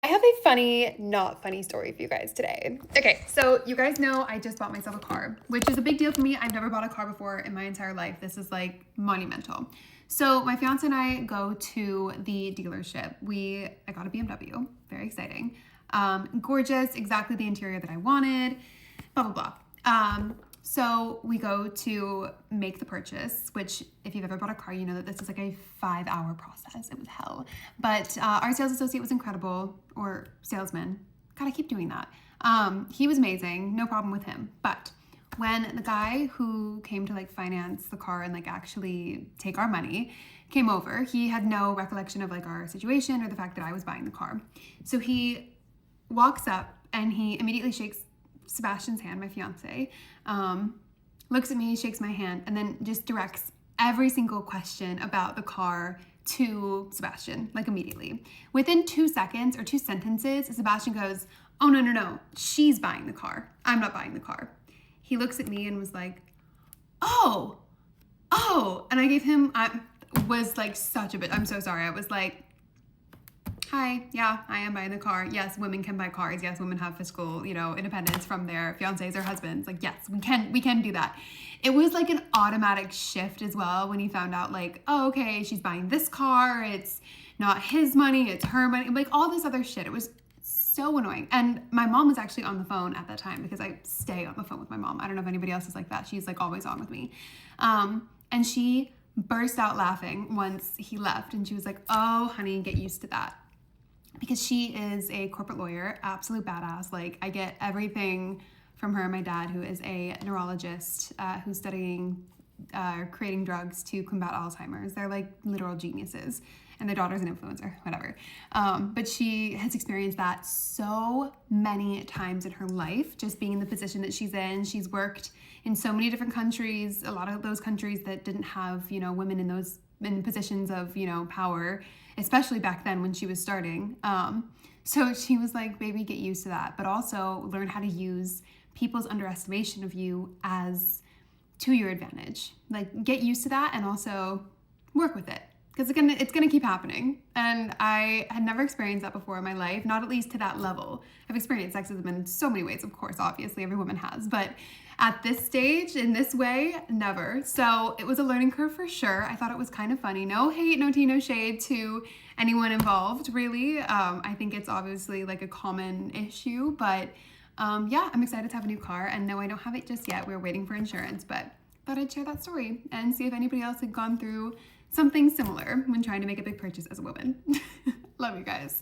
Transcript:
I have a funny, not funny story for you guys today. Okay, so you guys know I just bought myself a car, which is a big deal for me. I've never bought a car before in my entire life. This is like monumental. So my fiance and I go to the dealership. I got a BMW, very exciting. Gorgeous, exactly the interior that I wanted, blah, blah, blah. So we go to make the purchase, which if you've ever bought a car, you know that this is like a 5-hour process. It was hell. But our sales associate was incredible, or salesman. God, I keep doing that. He was amazing, no problem with him. But when the guy who came to like finance the car and like actually take our money came over, he had no recollection of like our situation or the fact that I was buying the car. So he walks up and he immediately shakes Sebastian's hand, my fiance, looks at me, shakes my hand, and then just directs every single question about the car to Sebastian, like immediately. Within 2 seconds or 2 sentences, Sebastian goes, "Oh, no, she's buying the car. I'm not buying the car." He looks at me and was like, oh, and I was like such a bit, I'm so sorry. I was like, "Hi, yeah, I am buying the car. Yes, women can buy cars. Yes, women have fiscal, independence from their fiancés or husbands. Like, yes, we can do that." It was like an automatic shift as well when he found out like, oh, okay, she's buying this car. It's not his money, it's her money. Like all this other shit. It was so annoying. And my mom was actually on the phone at that time because I stay on the phone with my mom. I don't know if anybody else is like that. She's like always on with me. And she burst out laughing once he left. And she was like, "Oh, honey, get used to that." Because she is a corporate lawyer, absolute badass. Like I get everything from her. My dad, who is a neurologist, who's studying creating drugs to combat Alzheimer's. They're like literal geniuses. And their daughter's an influencer, whatever. But she has experienced that so many times in her life, just being in the position that she's in. She's worked in so many different countries, a lot of those countries that didn't have, women in positions of, power, especially back then when she was starting. So she was like, "Baby, get used to that, but also learn how to use people's underestimation of you as to your advantage. Like get used to that and also work with it. Because it's gonna keep happening." And I had never experienced that before in my life, not at least to that level. I've experienced sexism in so many ways, of course, obviously every woman has, but at this stage, in this way, never. So it was a learning curve for sure. I thought it was kind of funny. No hate, no tea, no shade to anyone involved, really. I think it's obviously like a common issue, but yeah, I'm excited to have a new car. And no, I don't have it just yet. We're waiting for insurance, but thought I'd share that story and see if anybody else had gone through something similar when trying to make a big purchase as a woman. Love you guys.